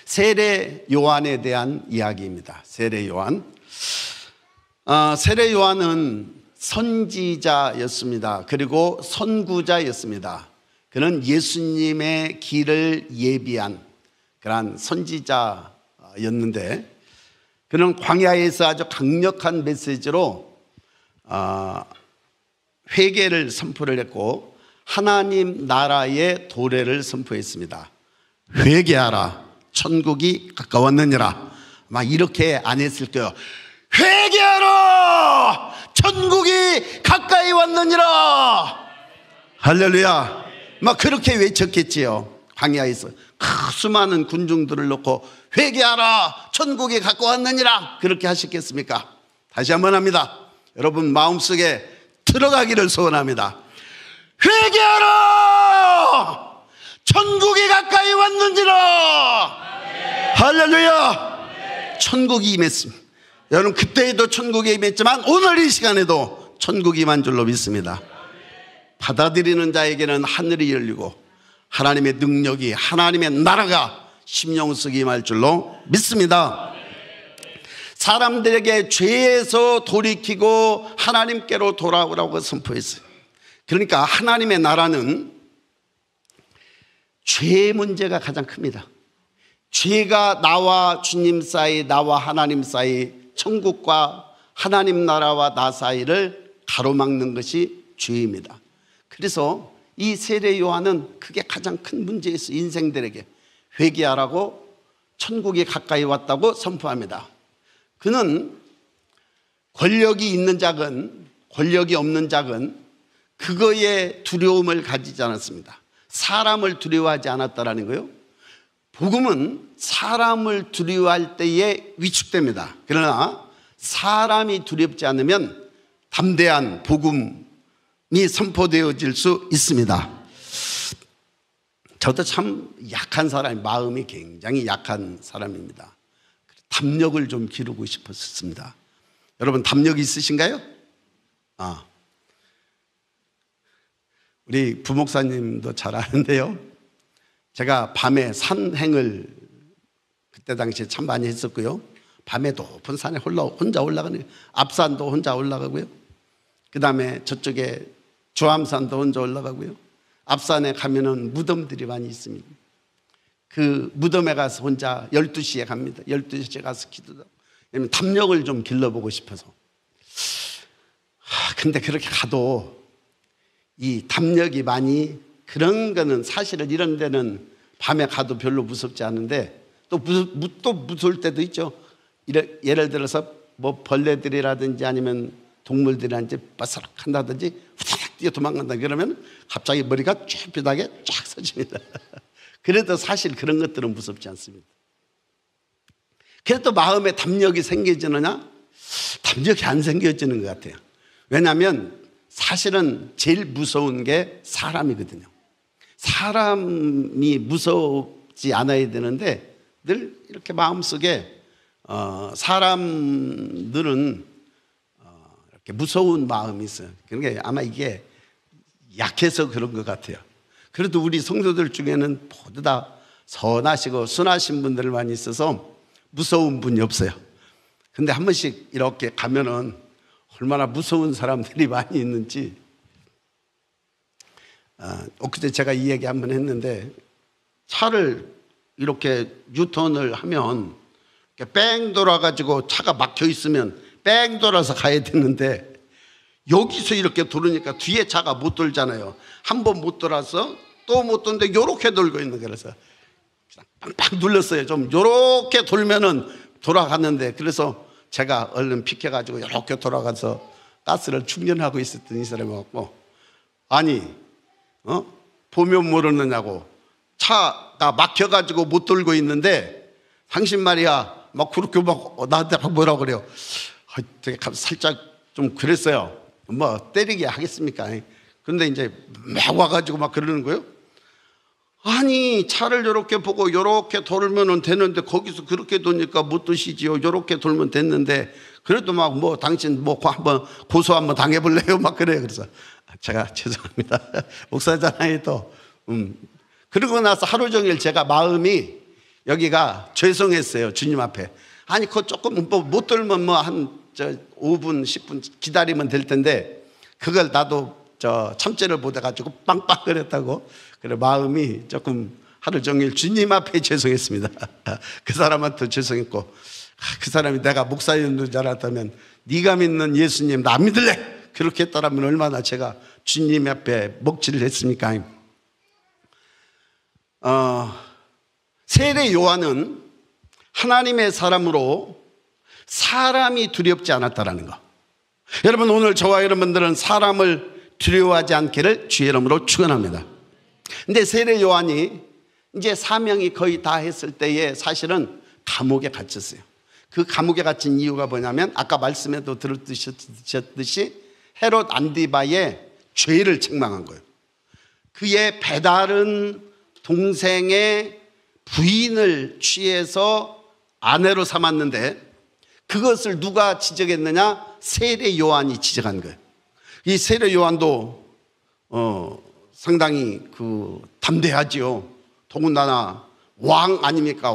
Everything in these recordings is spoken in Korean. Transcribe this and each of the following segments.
세례 요한에 대한 이야기입니다. 세례 요한. 세례 요한은 선지자였습니다. 그리고 선구자였습니다. 그는 예수님의 길을 예비한 그러한 선지자였는데, 그는 광야에서 아주 강력한 메시지로 회개를 선포를 했고 하나님 나라의 도래를 선포했습니다. 회개하라, 천국이 가까웠느니라. 아마 이렇게 안 했을 거예요. 회개하라, 천국이 가까이 왔느니라. 할렐루야. 막 그렇게 외쳤겠지요. 광야에서 수많은 군중들을 놓고 회개하라, 천국이 가까웠느니라. 그렇게 하셨겠습니까? 다시 한번 합니다. 여러분 마음속에 들어가기를 소원합니다. 회개하라, 천국이 가까이 왔느니라. 할렐루야. 천국이 임했습니다. 여러분 그때에도 천국이 임했지만 오늘 이 시간에도 천국이 임한 줄로 믿습니다. 받아들이는 자에게는 하늘이 열리고 하나님의 능력이, 하나님의 나라가 심령 속에 임할 줄로 믿습니다. 사람들에게 죄에서 돌이키고 하나님께로 돌아오라고 선포했어요. 그러니까 하나님의 나라는 죄의 문제가 가장 큽니다. 죄가 나와 주님 사이, 나와 하나님 사이, 천국과 하나님 나라와 나 사이를 가로막는 것이 죄입니다. 그래서 이 세례 요한은 그게 가장 큰 문제였어요. 인생들에게 회개하라고, 천국이 가까이 왔다고 선포합니다. 그는 권력이 있는 자건 권력이 없는 자건 그거에 두려움을 가지지 않았습니다. 사람을 두려워하지 않았다라는 거예요. 복음은 사람을 두려워할 때에 위축됩니다. 그러나 사람이 두렵지 않으면 담대한 복음이 선포되어질 수 있습니다. 저도 참 약한 사람, 마음이 굉장히 약한 사람입니다. 담력을 좀 기르고 싶었습니다. 여러분 담력이 있으신가요? 우리 부목사님도 잘 아는데요, 제가 밤에 산행을 그때 당시에 참 많이 했었고요. 밤에 높은 산에 혼자 올라가는, 앞산도 혼자 올라가고요. 그 다음에 저쪽에 조암산도 혼자 올라가고요. 앞산에 가면은 무덤들이 많이 있습니다. 그 무덤에 가서 혼자 12시에 갑니다. 12시에 가서 기도하고. 왜냐면 담력을 좀 길러보고 싶어서. 근데 그렇게 가도 이 담력이 많이, 그런 거는 사실은 이런 데는 밤에 가도 별로 무섭지 않은데 또 무서울 때도 있죠. 예를 들어서 뭐 벌레들이라든지 아니면 동물들이라든지 바스락 한다든지 후다닥 뛰어 도망간다 그러면 갑자기 머리가 쭈삣하게 쫙 서집니다. 그래도 사실 그런 것들은 무섭지 않습니다. 그래도 마음에 담력이 생겨지느냐? 담력이 안 생겨지는 것 같아요. 왜냐하면 사실은 제일 무서운 게 사람이거든요. 사람이 무섭지 않아야 되는데 늘 이렇게 마음속에 사람들은 이렇게 무서운 마음이 있어요. 그러니까 아마 이게 약해서 그런 것 같아요. 그래도 우리 성도들 중에는 모두 다 선하시고 순하신 분들 많이 있어서 무서운 분이 없어요. 근데 한 번씩 이렇게 가면은 얼마나 무서운 사람들이 많이 있는지. 엊그제 제가 이 얘기 한번 했는데, 차를 이렇게 유턴을 하면 이렇게 뺑 돌아가지고 차가 막혀 있으면 뺑 돌아서 가야 되는데 여기서 이렇게 돌으니까 뒤에 차가 못 돌잖아요. 한 번 못 돌아서 또 못 도는데 이렇게 돌고 있는 거예요. 그래서 빵빵 눌렀어요. 좀 이렇게 돌면은 돌아갔는데, 그래서 제가 얼른 비켜가지고 이렇게 돌아가서 가스를 충전하고 있었던 이 사람이 왔고, 아니 보면 모르느냐고, 차가 막혀가지고 못 돌고 있는데 당신 말이야 막 그렇게 막 나한테 뭐라고 그래요. 되게 살짝 좀 그랬어요. 뭐 때리게 하겠습니까? 근데 이제 막 와가지고 막 그러는 거예요. 아니 차를 이렇게 보고 이렇게 돌면 되는데 거기서 그렇게 도니까 못 드시지요. 이렇게 돌면 됐는데, 그래도 막 뭐 당신 뭐 한번 고소 한번 당해볼래요? 막 그래요. 그래서 제가 죄송합니다. 목사잖아요 또. 그러고 나서 하루 종일 제가 마음이 여기가 죄송했어요. 주님 앞에. 아니 그거 조금 못 들면 한 5분 10분 기다리면 될 텐데 그걸 나도 참재를 못 해가지고 빵빵거렸다고. 그래 마음이 조금 하루 종일 주님 앞에 죄송했습니다. 그 사람한테 죄송했고, 그 사람이 내가 목사님인 줄 알았다면 네가 믿는 예수님 나 안 믿을래 그렇게 했더라면 얼마나 제가 주님 앞에 먹칠을 했습니까? 세례 요한은 하나님의 사람으로 사람이 두렵지 않았다라는 거. 여러분 오늘 저와 여러분들은 사람을 두려워하지 않기를 주의 이름으로 축원합니다. 근데 세례 요한이 이제 사명이 거의 다 했을 때에 사실은 감옥에 갇혔어요. 그 감옥에 갇힌 이유가 뭐냐면 아까 말씀에도 들으셨듯이 헤롯 안디바의 죄를 책망한 거예요. 그의 배다른 동생의 부인을 취해서 아내로 삼았는데 그것을 누가 지적했느냐? 세례 요한이 지적한 거예요. 이 세례 요한도 상당히 담대하지요. 더군다나 왕 아닙니까?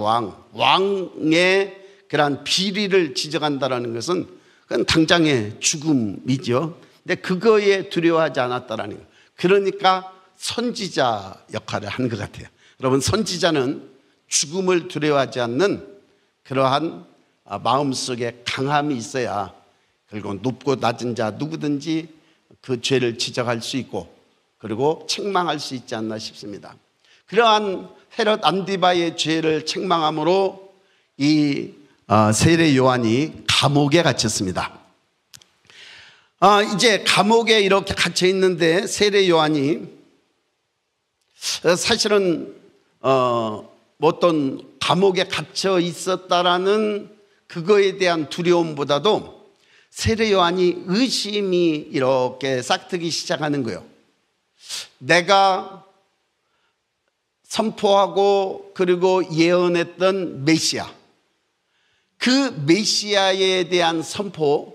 왕의 그런 비리를 지적한다는 것은 그건 당장의 죽음이죠. 근데 그거에 두려워하지 않았다라는 거예요. 그러니까 선지자 역할을 한 것 같아요. 여러분 선지자는 죽음을 두려워하지 않는 그러한 마음속에 강함이 있어야 결국 높고 낮은 자 누구든지 그 죄를 지적할 수 있고 그리고 책망할 수 있지 않나 싶습니다. 그러한 헤롯 안디바의 죄를 책망함으로 이 세례 요한이 감옥에 갇혔습니다. 이제 감옥에 이렇게 갇혀 있는데 세례 요한이 사실은 어떤 감옥에 갇혀 있었다라는 그거에 대한 두려움보다도 세례 요한이 의심이 이렇게 싹트기 시작하는 거예요. 내가 선포하고 그리고 예언했던 메시아, 그 메시아에 대한 선포,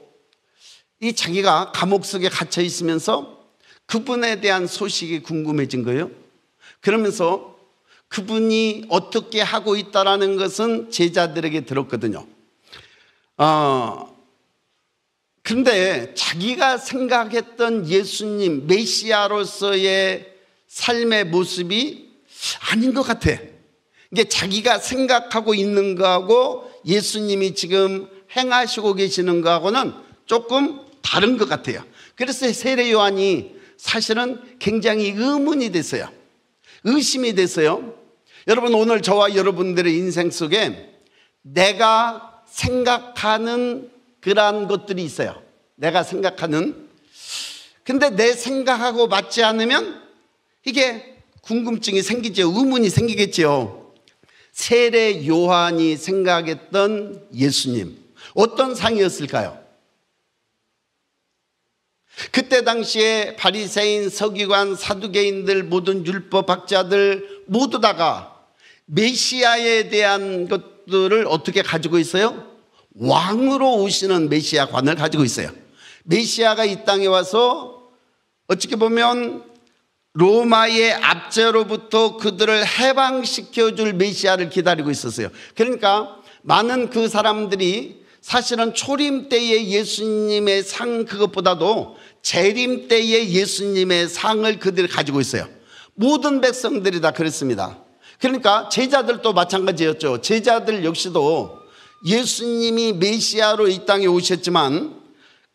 이 자기가 감옥 속에 갇혀 있으면서 그분에 대한 소식이 궁금해진 거예요. 그러면서 그분이 어떻게 하고 있다라는 것은 제자들에게 들었거든요. 그런데 자기가 생각했던 예수님 메시아로서의 삶의 모습이 아닌 것 같아. 이게 자기가 생각하고 있는 거하고 예수님이 지금 행하시고 계시는 거하고는 조금 다른 것 같아요. 그래서 세례 요한이 사실은 굉장히 의문이 됐어요. 의심이 됐어요. 여러분 오늘 저와 여러분들의 인생 속에 내가 생각하는 그러한 것들이 있어요. 내가 생각하는. 근데 내 생각하고 맞지 않으면 이게 궁금증이 생기죠. 의문이 생기겠죠. 세례 요한이 생각했던 예수님 어떤 상이었을까요? 그때 당시에 바리새인, 서기관, 사두개인들, 모든 율법학자들 모두 다가 메시아에 대한 것들을 어떻게 가지고 있어요? 왕으로 오시는 메시아관을 가지고 있어요. 메시아가 이 땅에 와서 어떻게 보면 로마의 압제로부터 그들을 해방시켜줄 메시아를 기다리고 있었어요. 그러니까 많은 그 사람들이 사실은 초림 때의 예수님의 상 그것보다도 재림 때의 예수님의 상을 그들이 가지고 있어요. 모든 백성들이 다 그랬습니다. 그러니까 제자들도 마찬가지였죠. 제자들 역시도 예수님이 메시아로 이 땅에 오셨지만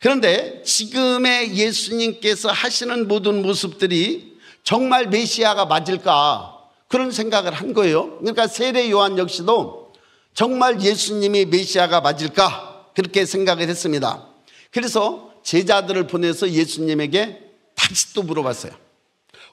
그런데 지금의 예수님께서 하시는 모든 모습들이 정말 메시아가 맞을까 그런 생각을 한 거예요. 그러니까 세례 요한 역시도 정말 예수님이 메시아가 맞을까 그렇게 생각을 했습니다. 그래서 제자들을 보내서 예수님에게 다시 또 물어봤어요.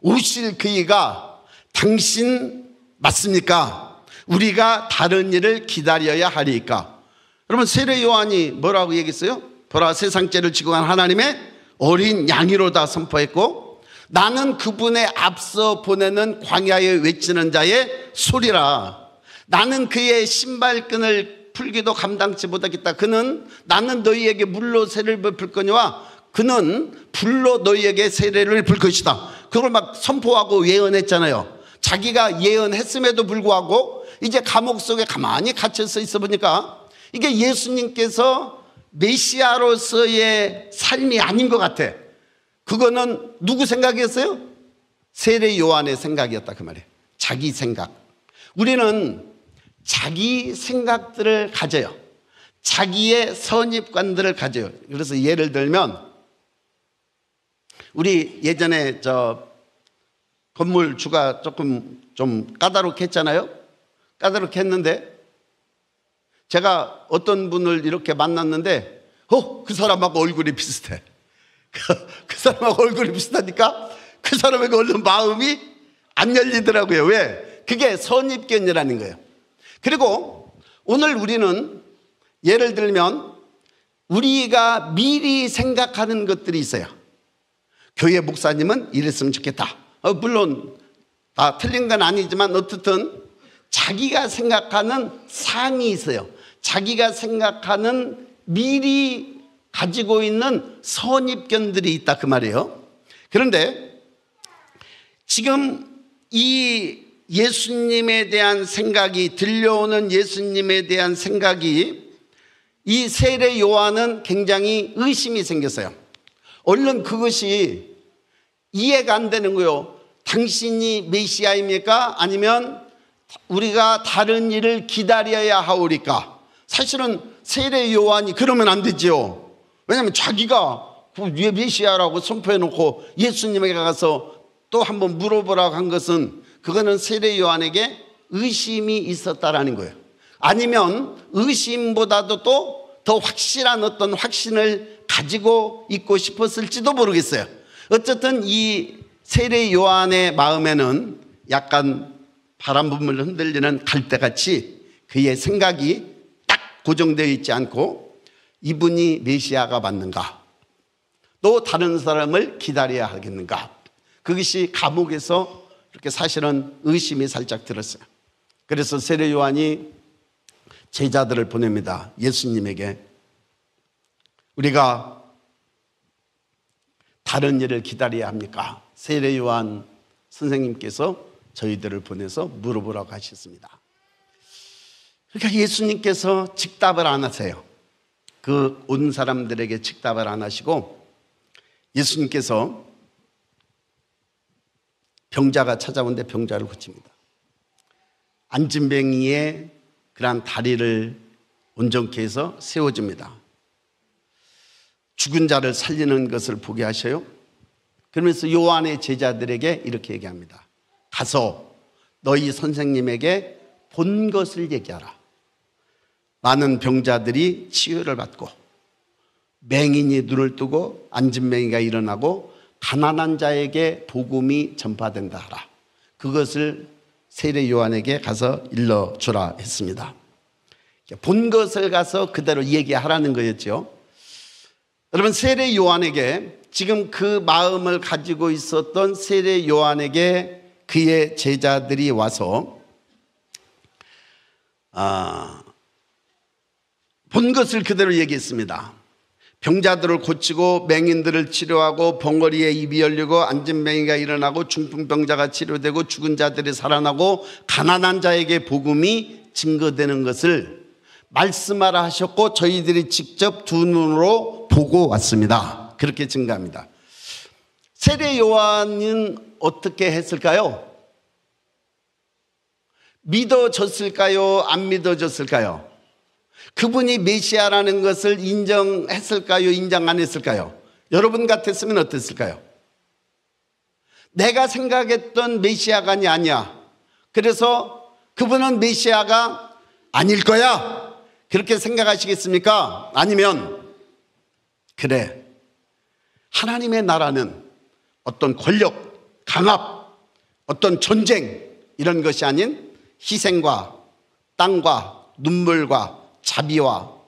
오실 그이가 당신 맞습니까? 우리가 다른 일을 기다려야 하리까? 여러분 세례 요한이 뭐라고 얘기했어요? 보라 세상 죄를 지고 간 하나님의 어린 양이로다 선포했고 나는 그분의 앞서 보내는 광야에 외치는 자의 소리라. 나는 그의 신발끈을 풀기도 감당치 못하겠다. 그는 나는 너희에게 물로 세례를 베풀 거니와 그는 불로 너희에게 세례를 베풀 것이다. 그걸 막 선포하고 예언했잖아요. 자기가 예언했음에도 불구하고 이제 감옥 속에 가만히 갇혀서 있어 보니까 이게 예수님께서 메시아로서의 삶이 아닌 것 같아. 그거는 누구 생각이었어요? 세례 요한의 생각이었다 그 말이에요. 자기 생각. 우리는 자기 생각들을 가져요. 자기의 선입관들을 가져요. 그래서 예를 들면 우리 예전에 건물 주가 조금 좀 까다롭겠잖아요. 까다롭겠는데 제가 어떤 분을 이렇게 만났는데 그 사람하고 얼굴이 비슷해. 그 사람하고 얼굴이 비슷하니까 그 사람에게 얼른 마음이 안 열리더라고요. 왜? 그게 선입견이라는 거예요. 그리고 오늘 우리는 예를 들면 우리가 미리 생각하는 것들이 있어요. 교회 목사님은 이랬으면 좋겠다. 물론 다 틀린 건 아니지만 어쨌든 자기가 생각하는 상이 있어요. 자기가 생각하는 미리 가지고 있는 선입견들이 있다 그 말이에요. 그런데 지금 이 예수님에 대한 생각이 들려오는 예수님에 대한 생각이 이 세례 요한은 굉장히 의심이 생겼어요. 얼른 그것이 이해가 안 되는 거예요. 당신이 메시아입니까? 아니면 우리가 다른 일을 기다려야 하오리까? 사실은 세례 요한이 그러면 안 되죠. 왜냐하면 자기가 왜 메시아라고 선포해놓고 예수님에게 가서 또 한번 물어보라고 한 것은 그거는 세례 요한에게 의심이 있었다라는 거예요. 아니면 의심보다도 또 더 확실한 어떤 확신을 가지고 있고 싶었을지도 모르겠어요. 어쨌든 이 세례 요한의 마음에는 약간 바람 부물 흔들리는 갈대같이 그의 생각이 딱 고정되어 있지 않고 이분이 메시아가 맞는가? 또 다른 사람을 기다려야 하겠는가? 그것이 감옥에서 이렇게 사실은 의심이 살짝 들었어요. 그래서 세례 요한이 제자들을 보냅니다. 예수님에게 우리가 다른 일을 기다려야 합니까? 세례 요한 선생님께서 저희들을 보내서 물어보라고 하셨습니다. 그러니까 예수님께서 즉답을 안 하세요. 그 온 사람들에게 즉답을 안 하시고 예수님께서 병자가 찾아오는데 병자를 고칩니다. 안진뱅이의 그러한 다리를 온전케 해서 세워줍니다. 죽은 자를 살리는 것을 보게 하셔요. 그러면서 요한의 제자들에게 이렇게 얘기합니다. 가서 너희 선생님에게 본 것을 얘기하라. 많은 병자들이 치유를 받고 맹인이 눈을 뜨고 안진뱅이가 일어나고 가난한 자에게 복음이 전파된다 하라. 그것을 세례 요한에게 가서 일러주라 했습니다. 본 것을 가서 그대로 얘기하라는 거였죠. 여러분 세례 요한에게 지금 그 마음을 가지고 있었던 세례 요한에게 그의 제자들이 와서 본 것을 그대로 얘기했습니다. 병자들을 고치고 맹인들을 치료하고 벙어리에 입이 열리고 안진뱅이가 일어나고 중풍병자가 치료되고 죽은 자들이 살아나고 가난한 자에게 복음이 증거되는 것을 말씀하라 하셨고 저희들이 직접 두 눈으로 보고 왔습니다. 그렇게 증거합니다. 세례 요한은 어떻게 했을까요? 믿어졌을까요? 안 믿어졌을까요? 그분이 메시아라는 것을 인정했을까요? 인정 안 했을까요? 여러분 같았으면 어땠을까요? 내가 생각했던 메시아가 아니야. 그래서 그분은 메시아가 아닐 거야. 그렇게 생각하시겠습니까? 아니면 그래, 하나님의 나라는 어떤 권력, 강압, 어떤 전쟁 이런 것이 아닌 희생과 땅과 눈물과 자비와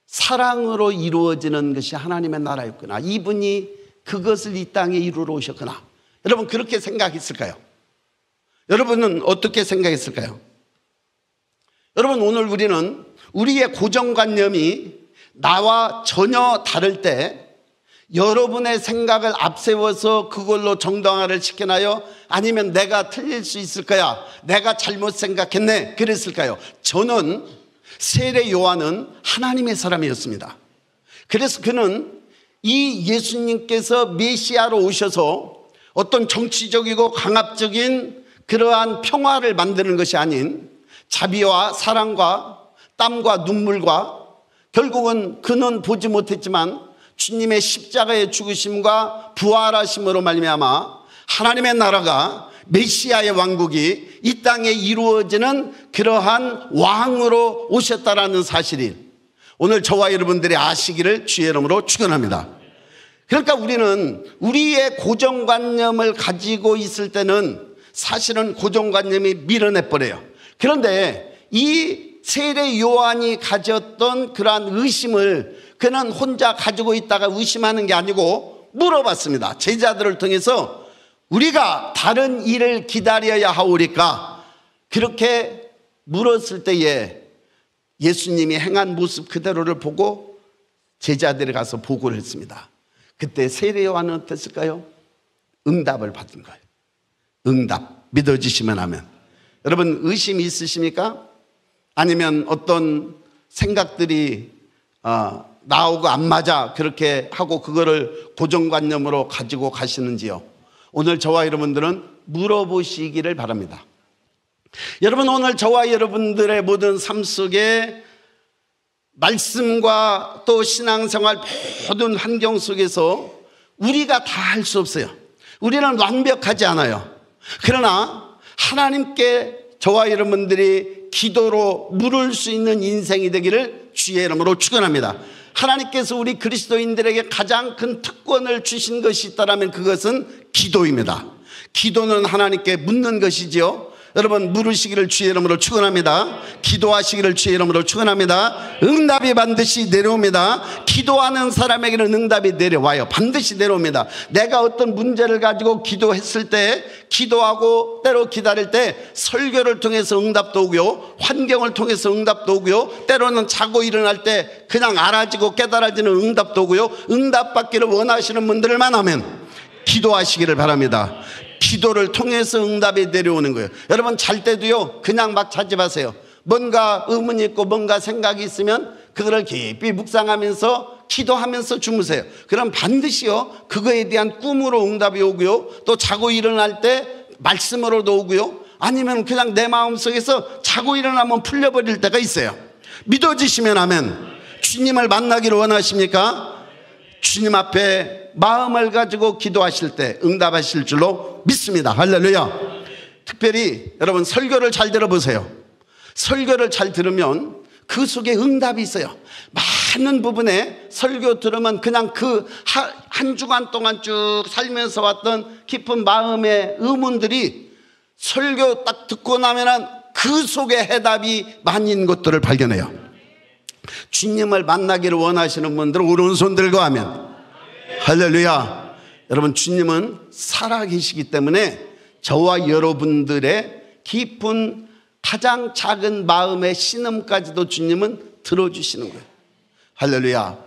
사랑으로 이루어지는 것이 하나님의 나라였구나. 이분이 그것을 이 땅에 이루러 오셨구나. 여러분 그렇게 생각했을까요? 여러분은 어떻게 생각했을까요? 여러분 오늘 우리는 우리의 고정관념이 나와 전혀 다를 때 여러분의 생각을 앞세워서 그걸로 정당화를 시키나요? 아니면 내가 틀릴 수 있을 거야, 내가 잘못 생각했네, 그랬을까요? 저는 세례 요한은 하나님의 사람이었습니다. 그래서 그는 이 예수님께서 메시아로 오셔서 어떤 정치적이고 강압적인 그러한 평화를 만드는 것이 아닌 자비와 사랑과 땀과 눈물과, 결국은 그는 보지 못했지만 주님의 십자가의 죽으심과 부활하심으로 말미암아 하나님의 나라가, 메시아의 왕국이 이 땅에 이루어지는 그러한 왕으로 오셨다라는 사실이 오늘 저와 여러분들이 아시기를 주의 이름으로 축원합니다. 그러니까 우리는 우리의 고정관념을 가지고 있을 때는 사실은 고정관념이 밀어내버려요. 그런데 이 세례 요한이 가졌던 그러한 의심을 그는 혼자 가지고 있다가 의심하는 게 아니고 물어봤습니다. 제자들을 통해서 우리가 다른 일을 기다려야 하오리까? 그렇게 물었을 때에 예수님이 행한 모습 그대로를 보고 제자들이 가서 보고를 했습니다. 그때 세례 요한은 어땠을까요? 응답을 받은 거예요. 응답. 믿어지시면 하면. 여러분, 의심이 있으십니까? 아니면 어떤 생각들이 나오고 안 맞아 그렇게 하고 그거를 고정관념으로 가지고 가시는지요? 오늘 저와 여러분들은 물어보시기를 바랍니다. 여러분, 오늘 저와 여러분들의 모든 삶 속에 말씀과 또 신앙생활 모든 환경 속에서 우리가 다 할 수 없어요. 우리는 완벽하지 않아요. 그러나 하나님께 저와 여러분들이 기도로 물을 수 있는 인생이 되기를 주의 이름으로 축원합니다. 하나님께서 우리 그리스도인들에게 가장 큰 특권을 주신 것이 있다면 그것은 기도입니다. 기도는 하나님께 묻는 것이지요. 여러분, 물으시기를 주의 이름으로 축원합니다. 기도하시기를 주의 이름으로 축원합니다. 응답이 반드시 내려옵니다. 기도하는 사람에게는 응답이 내려와요. 반드시 내려옵니다. 내가 어떤 문제를 가지고 기도했을 때, 기도하고 때로 기다릴 때 설교를 통해서 응답도 오고요, 환경을 통해서 응답도 오고요, 때로는 자고 일어날 때 그냥 알아지고 깨달아지는 응답도 오고요, 응답받기를 원하시는 분들만 하면 기도하시기를 바랍니다. 기도를 통해서 응답이 내려오는 거예요. 여러분, 잘 때도요 그냥 막 자지 마세요. 뭔가 의문이 있고 뭔가 생각이 있으면 그거를 깊이 묵상하면서 기도하면서 주무세요. 그럼 반드시요 그거에 대한 꿈으로 응답이 오고요, 또 자고 일어날 때 말씀으로도 오고요, 아니면 그냥 내 마음속에서 자고 일어나면 풀려버릴 때가 있어요. 믿어지시면 하면 주님을 만나기를 원하십니까? 주님 앞에 마음을 가지고 기도하실 때 응답하실 줄로 믿습니다. 할렐루야. 특별히 여러분, 설교를 잘 들어보세요. 설교를 잘 들으면 그 속에 응답이 있어요. 많은 부분에 설교 들으면 그냥 그 한 주간 동안 쭉 살면서 왔던 깊은 마음의 의문들이 설교 딱 듣고 나면은 그 속에 해답이 많이 있는 것들을 발견해요. 주님을 만나기를 원하시는 분들은 오른손 들고 하면 할렐루야. 여러분, 주님은 살아계시기 때문에 저와 여러분들의 깊은 가장 작은 마음의 신음까지도 주님은 들어주시는 거예요. 할렐루야.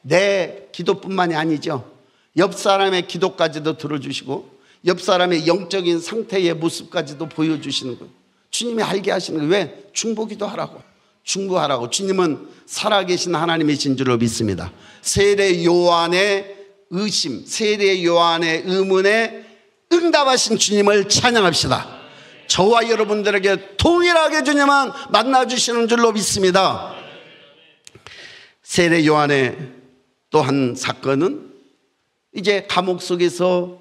내 기도뿐만이 아니죠. 옆 사람의 기도까지도 들어주시고 옆 사람의 영적인 상태의 모습까지도 보여주시는 거예요. 주님이 알게 하시는 거예요. 왜? 중보기도 하라고. 중보하라고. 주님은 살아계신 하나님이신 줄로 믿습니다. 세례 요한의 의심, 세례 요한의 의문에 응답하신 주님을 찬양합시다. 저와 여러분들에게 동일하게 주님은 만나주시는 줄로 믿습니다. 세례 요한의 또 한 사건은 이제 감옥 속에서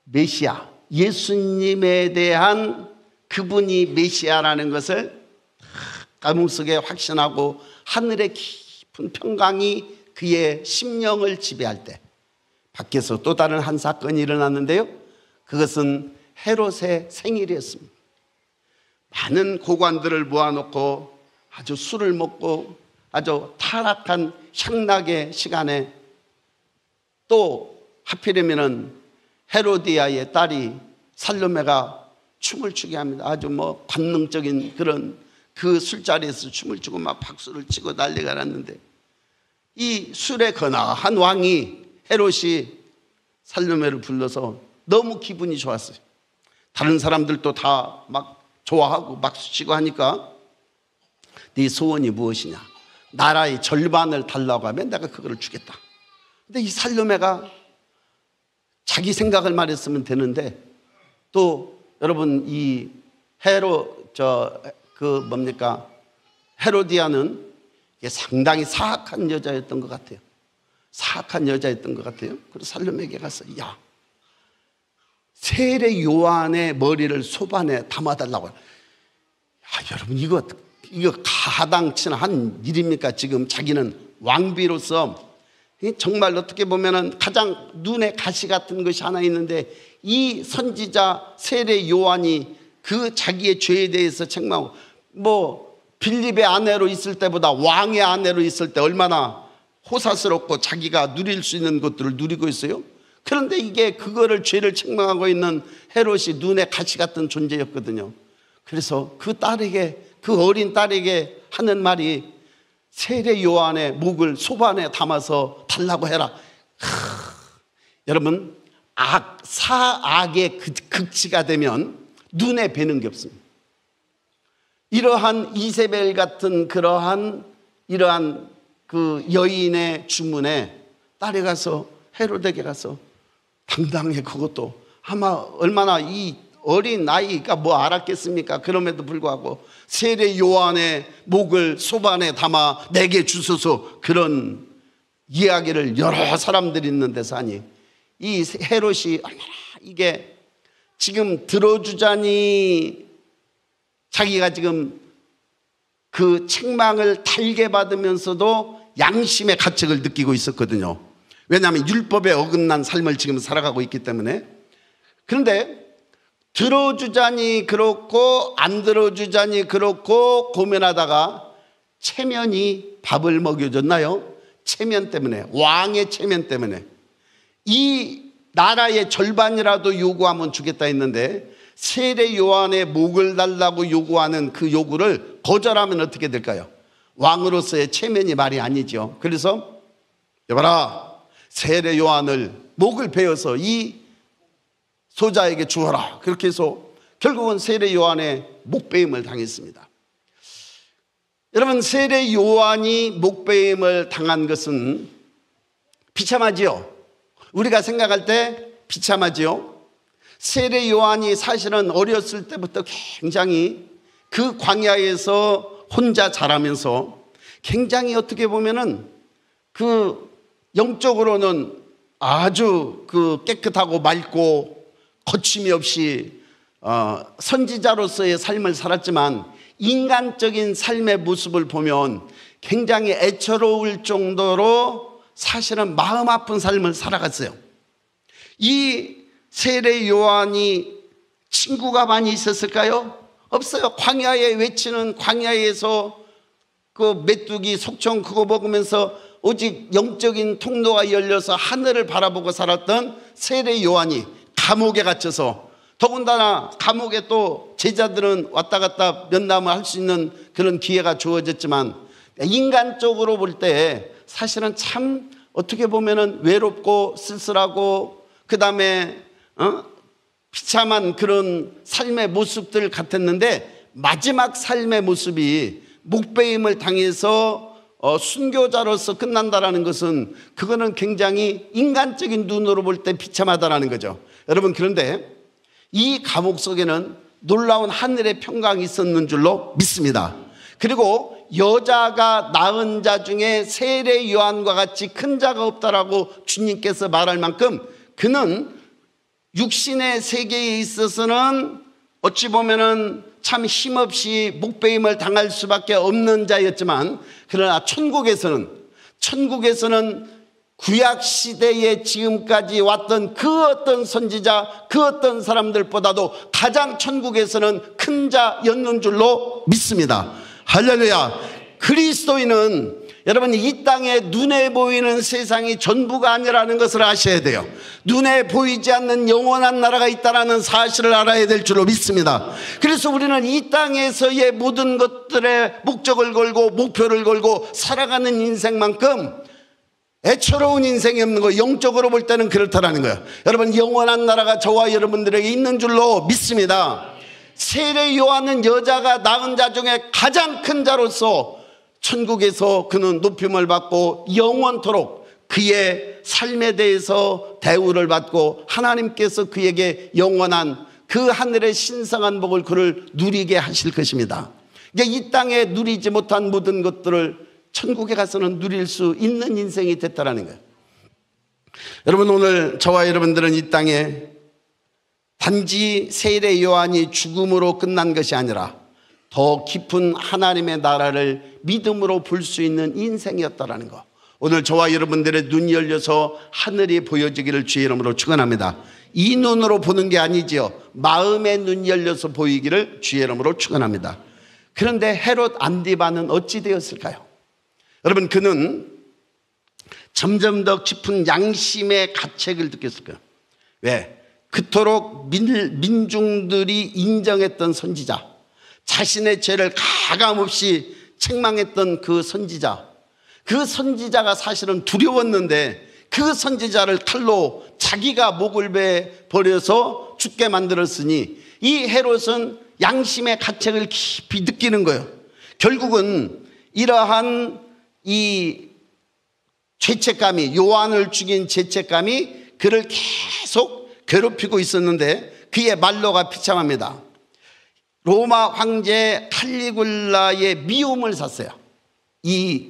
메시아, 예수님에 대한 그분이 메시아라는 것을 감옥 속에 확신하고 하늘의 깊은 평강이 그의 심령을 지배할 때 밖에서 또 다른 한 사건이 일어났는데요, 그것은 헤롯의 생일이었습니다. 많은 고관들을 모아놓고 아주 술을 먹고 아주 타락한 향락의 시간에 또 하필이면은 헤로디아의 딸이 살로메가 춤을 추게 합니다. 아주 뭐 관능적인 그런 그 술자리에서 춤을 추고 막 박수를 치고 난리가 났는데 이 술에 거나한 왕이 헤롯이 살로메를 불러서 너무 기분이 좋았어요. 다른 사람들도 다 막 좋아하고 막 수치고 하니까 네 소원이 무엇이냐? 나라의 절반을 달라고 하면 내가 그거를 주겠다. 근데 이 살로메가 자기 생각을 말했으면 되는데 또 여러분 이 헤로디아는 상당히 사악한 여자였던 것 같아요. 사악한 여자였던 것 같아요. 그래서 살로메에게 가서 야, 세례 요한의 머리를 소반에 담아달라고. 야, 여러분 이거 가당치 않은 일입니까? 지금 자기는 왕비로서 정말 어떻게 보면은 가장 눈에 가시 같은 것이 하나 있는데 이 선지자 세례 요한이 그 자기의 죄에 대해서 책망하고 빌립의 아내로 있을 때보다 왕의 아내로 있을 때 얼마나 호사스럽고 자기가 누릴 수 있는 것들을 누리고 있어요. 그런데 이게 그거를 죄를 책망하고 있는 헤롯이 눈에 가시 같은 존재였거든요. 그래서 그 어린 딸에게 하는 말이 세례 요한의 목을 소반에 담아서 달라고 해라. 여러분 사악의 극치가 되면 눈에 뵈는 게 없습니다. 이러한 이세벨 같은 이러한 그 여인의 주문에 딸이 가서 헤롯에게 가서 당당히 그것도 아마 얼마나 이 어린 나이가 뭐 알았겠습니까? 그럼에도 불구하고 세례 요한의 목을 소반에 담아 내게 주소서 그런 이야기를 여러 사람들이 있는 데서 하니 이 헤롯이 얼마나 이게 지금 들어주자니 자기가 지금 그 책망을 달게 받으면서도 양심의 가책을 느끼고 있었거든요. 왜냐하면 율법에 어긋난 삶을 지금 살아가고 있기 때문에. 그런데 들어주자니 그렇고 안 들어주자니 그렇고 고민하다가 체면이 밥을 먹여줬나요? 체면 때문에, 왕의 체면 때문에 이 나라의 절반이라도 요구하면 주겠다 했는데 세례 요한의 목을 달라고 요구하는 그 요구를 거절하면 어떻게 될까요? 왕으로서의 체면이 말이 아니죠. 그래서 여봐라, 세례 요한을 목을 베어서 이 소자에게 주어라. 그렇게 해서 결국은 세례 요한의 목베임을 당했습니다. 여러분, 세례 요한이 목베임을 당한 것은 비참하지요. 우리가 생각할 때 비참하지요. 세례 요한이 사실은 어렸을 때부터 굉장히 그 광야에서 혼자 자라면서 굉장히 어떻게 보면은 그 영적으로는 아주 그 깨끗하고 맑고 거침이 없이 선지자로서의 삶을 살았지만 인간적인 삶의 모습을 보면 굉장히 애처로울 정도로 사실은 마음 아픈 삶을 살아갔어요. 이 세례 요한이 친구가 많이 있었을까요? 없어요. 광야에 외치는 광야에서 그 메뚜기 속청 그거 먹으면서 오직 영적인 통로가 열려서 하늘을 바라보고 살았던 세례 요한이 감옥에 갇혀서, 더군다나 감옥에 또 제자들은 왔다 갔다 면담을 할 수 있는 그런 기회가 주어졌지만 인간적으로 볼 때 사실은 참 어떻게 보면은 외롭고 쓸쓸하고 그 다음에 비참한 그런 삶의 모습들 같았는데 마지막 삶의 모습이 목베임을 당해서 순교자로서 끝난다라는 것은 그거는 굉장히 인간적인 눈으로 볼 때 비참하다라는 거죠. 여러분, 그런데 이 감옥 속에는 놀라운 하늘의 평강이 있었는 줄로 믿습니다. 그리고 여자가 낳은 자 중에 세례 요한과 같이 큰 자가 없다라고 주님께서 말할 만큼 그는 육신의 세계에 있어서는 어찌 보면은 참 힘없이 목베임을 당할 수밖에 없는 자였지만, 그러나 천국에서는 구약 시대에 지금까지 왔던 그 어떤 선지자, 그 어떤 사람들보다도 가장 천국에서는 큰 자였는 줄로 믿습니다. 할렐루야. 그리스도인은 여러분 이 땅에 눈에 보이는 세상이 전부가 아니라는 것을 아셔야 돼요. 눈에 보이지 않는 영원한 나라가 있다는 사실을 알아야 될 줄로 믿습니다. 그래서 우리는 이 땅에서의 모든 것들에 목적을 걸고 목표를 걸고 살아가는 인생만큼 애처로운 인생이 없는 거, 영적으로 볼 때는 그렇다라는 거예요. 여러분, 영원한 나라가 저와 여러분들에게 있는 줄로 믿습니다. 세례 요한은 여자가 낳은 자 중에 가장 큰 자로서 천국에서 그는 높임을 받고 영원토록 그의 삶에 대해서 대우를 받고 하나님께서 그에게 영원한 그 하늘의 신성한 복을 그를 누리게 하실 것입니다. 이제 이 땅에 누리지 못한 모든 것들을 천국에 가서는 누릴 수 있는 인생이 됐다라는 거예요. 여러분, 오늘 저와 여러분들은 이 땅에 단지 세례 요한이 죽음으로 끝난 것이 아니라 더 깊은 하나님의 나라를 믿음으로 볼 수 있는 인생이었다라는 거, 오늘 저와 여러분들의 눈이 열려서 하늘이 보여지기를 주의 이름으로 축원합니다. 이 눈으로 보는 게 아니지요. 마음의 눈이 열려서 보이기를 주의 이름으로 축원합니다. 그런데 헤롯 안디바는 어찌 되었을까요? 여러분, 그는 점점 더 깊은 양심의 가책을 느꼈을 거예요. 왜? 그토록 민중들이 인정했던 선지자, 자신의 죄를 가감없이 책망했던 그 선지자가 사실은 두려웠는데 그 선지자를 칼로 자기가 목을 베버려서 죽게 만들었으니 이 헤롯은 양심의 가책을 깊이 느끼는 거예요. 결국은 이러한 이 죄책감이, 요한을 죽인 죄책감이 그를 계속 괴롭히고 있었는데 그의 말로가 비참합니다. 로마 황제 칼리굴라의 미움을 샀어요.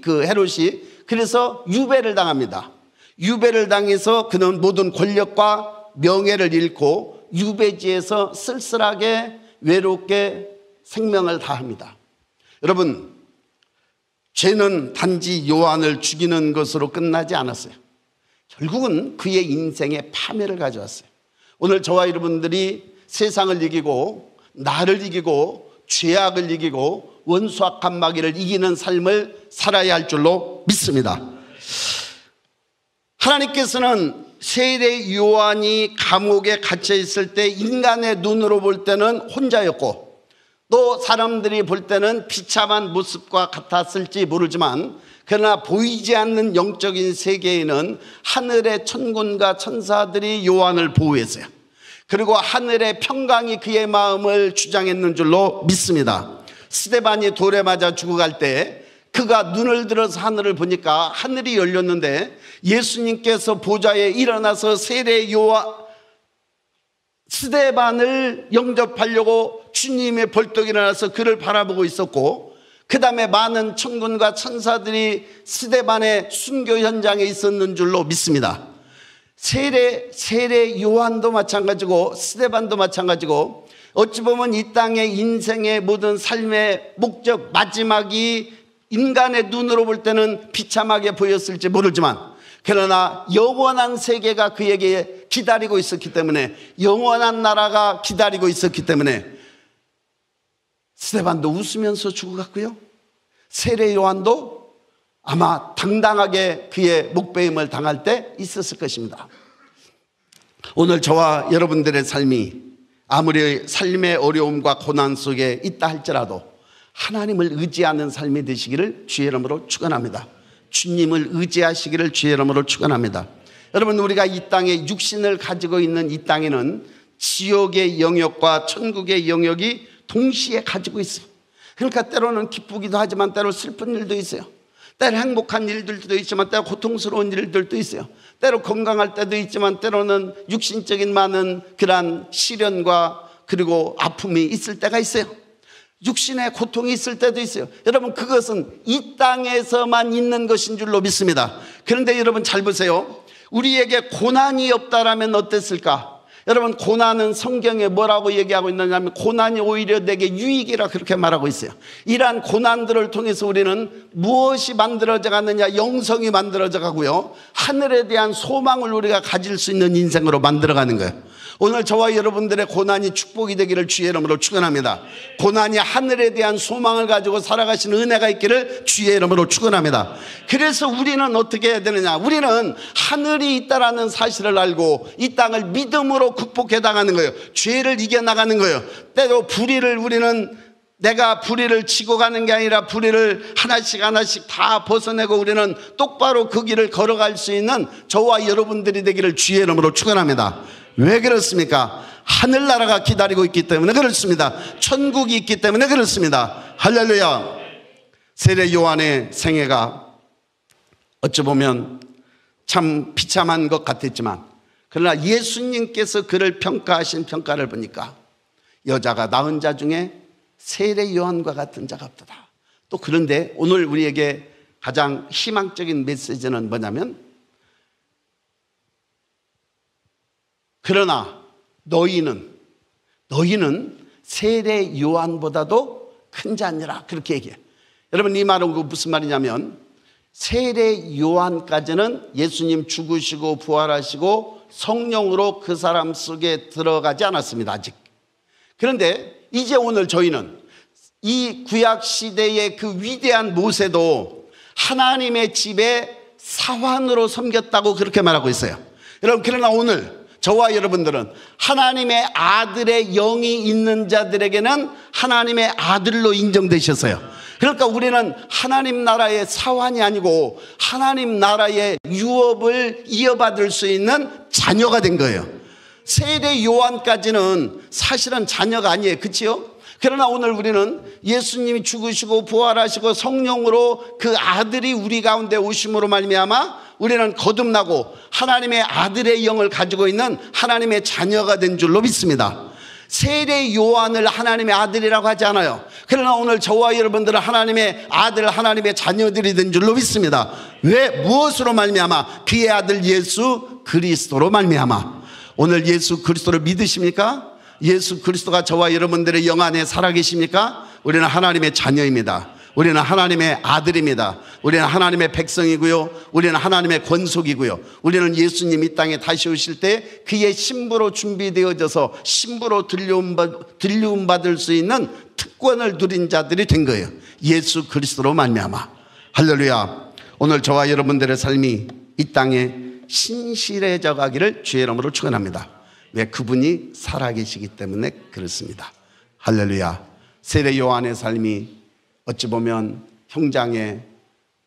그 헤롯이. 그래서 유배를 당합니다. 유배를 당해서 그는 모든 권력과 명예를 잃고 유배지에서 쓸쓸하게 외롭게 생명을 다합니다. 여러분, 죄는 단지 요한을 죽이는 것으로 끝나지 않았어요. 결국은 그의 인생에 파멸을 가져왔어요. 오늘 저와 여러분들이 세상을 이기고 나를 이기고 죄악을 이기고 원수악한 마귀를 이기는 삶을 살아야 할 줄로 믿습니다. 하나님께서는 세례 요한이 감옥에 갇혀 있을 때 인간의 눈으로 볼 때는 혼자였고 또 사람들이 볼 때는 비참한 모습과 같았을지 모르지만 그러나 보이지 않는 영적인 세계에는 하늘의 천군과 천사들이 요한을 보호했어요. 그리고 하늘의 평강이 그의 마음을 주장했는 줄로 믿습니다. 스데반이 돌에 맞아 죽어갈 때 그가 눈을 들어서 하늘을 보니까 하늘이 열렸는데 예수님께서 보좌에 일어나서 세례 요한 스데반을 영접하려고 주님의 벌떡 일어나서 그를 바라보고 있었고, 그 다음에 많은 천군과 천사들이 스데반의 순교 현장에 있었는 줄로 믿습니다. 세례 요한도 마찬가지고 스데반도 마찬가지고, 어찌 보면 이 땅의 인생의 모든 삶의 목적 마지막이 인간의 눈으로 볼 때는 비참하게 보였을지 모르지만, 그러나 영원한 세계가 그에게 기다리고 있었기 때문에, 영원한 나라가 기다리고 있었기 때문에 스데반도 웃으면서 죽어갔고요, 세례 요한도 아마 당당하게 그의 목베임을 당할 때 있었을 것입니다. 오늘 저와 여러분들의 삶이 아무리 삶의 어려움과 고난 속에 있다 할지라도 하나님을 의지하는 삶이 되시기를 주의 이름으로 축원합니다. 주님을 의지하시기를 주의 이름으로 축원합니다. 여러분, 우리가 이 땅에 육신을 가지고 있는 이 땅에는 지옥의 영역과 천국의 영역이 동시에 가지고 있어요. 그러니까 때로는 기쁘기도 하지만 때로 슬픈 일도 있어요. 때로 행복한 일들도 있지만 때로 고통스러운 일들도 있어요. 때로 건강할 때도 있지만 때로는 육신적인 많은 그러한 시련과 그리고 아픔이 있을 때가 있어요. 육신의 고통이 있을 때도 있어요. 여러분, 그것은 이 땅에서만 있는 것인 줄로 믿습니다. 그런데 여러분 잘 보세요. 우리에게 고난이 없다라면 어땠을까? 여러분, 고난은 성경에 뭐라고 얘기하고 있느냐면 고난이 오히려 내게 유익이라 그렇게 말하고 있어요. 이러한 고난들을 통해서 우리는 무엇이 만들어져 가느냐? 영성이 만들어져 가고요, 하늘에 대한 소망을 우리가 가질 수 있는 인생으로 만들어가는 거예요. 오늘 저와 여러분들의 고난이 축복이 되기를 주의 이름으로 축원합니다. 고난이 하늘에 대한 소망을 가지고 살아가시는 은혜가 있기를 주의 이름으로 축원합니다. 그래서 우리는 어떻게 해야 되느냐? 우리는 하늘이 있다라는 사실을 알고 이 땅을 믿음으로 극복해 나가는 거예요. 죄를 이겨나가는 거예요. 때로 불의를 우리는 내가 부리를 치고 가는 게 아니라 부리를 하나씩 하나씩 다 벗어내고 우리는 똑바로 그 길을 걸어갈 수 있는 저와 여러분들이 되기를 주의 이름으로 축원합니다. 왜 그렇습니까? 하늘나라가 기다리고 있기 때문에 그렇습니다. 천국이 있기 때문에 그렇습니다. 할렐루야. 세례 요한의 생애가 어찌 보면 참 비참한 것 같았지만, 그러나 예수님께서 그를 평가하신 평가를 보니까 여자가 낳은 자 중에 세례 요한과 같은 자가 없다. 또 그런데 오늘 우리에게 가장 희망적인 메시지는 뭐냐면, 그러나 너희는 세례 요한보다도 큰 자니라, 그렇게 얘기해요. 여러분, 이 말은 무슨 말이냐면, 세례 요한까지는 예수님 죽으시고 부활하시고 성령으로 그 사람 속에 들어가지 않았습니다, 아직. 그런데 이제 오늘 저희는 이 구약 시대의 그 위대한 모세도 하나님의 집에 사환으로 섬겼다고 그렇게 말하고 있어요. 여러분, 그러나 오늘 저와 여러분들은 하나님의 아들의 영이 있는 자들에게는 하나님의 아들로 인정되셨어요. 그러니까 우리는 하나님 나라의 사환이 아니고 하나님 나라의 유업을 이어받을 수 있는 자녀가 된 거예요. 세례 요한까지는 사실은 자녀가 아니에요. 그치요? 그러나 오늘 우리는 예수님이 죽으시고 부활하시고 성령으로 그 아들이 우리 가운데 오심으로 말미암아 우리는 거듭나고 하나님의 아들의 영을 가지고 있는 하나님의 자녀가 된 줄로 믿습니다. 세례 요한을 하나님의 아들이라고 하지 않아요. 그러나 오늘 저와 여러분들은 하나님의 아들, 하나님의 자녀들이 된 줄로 믿습니다. 왜? 무엇으로 말미암아? 그의 아들 예수 그리스도로 말미암아. 오늘 예수 그리스도를 믿으십니까? 예수 그리스도가 저와 여러분들의 영 안에 살아계십니까? 우리는 하나님의 자녀입니다. 우리는 하나님의 아들입니다. 우리는 하나님의 백성이고요, 우리는 하나님의 권속이고요, 우리는 예수님 이 땅에 다시 오실 때 그의 신부로 준비되어져서 신부로 들려움 받을 수 있는 특권을 누린 자들이 된 거예요. 예수 그리스도로 말미암아. 할렐루야. 오늘 저와 여러분들의 삶이 이 땅에 신실해져 가기를 주의 이름으로 축원합니다. 왜? 그분이 살아계시기 때문에 그렇습니다. 할렐루야. 세례 요한의 삶이 어찌 보면 형장에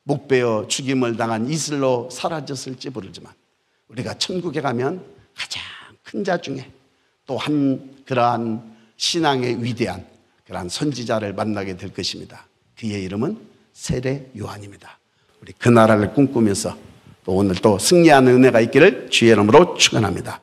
목베어 죽임을 당한 이슬로 사라졌을지 모르지만 우리가 천국에 가면 가장 큰 자 중에 또 한 그러한 신앙의 위대한 그러한 선지자를 만나게 될 것입니다. 그의 이름은 세례 요한입니다. 우리 그 나라를 꿈꾸면서 또 오늘 또 승리하는 은혜가 있기를 주의 이름으로 축원합니다.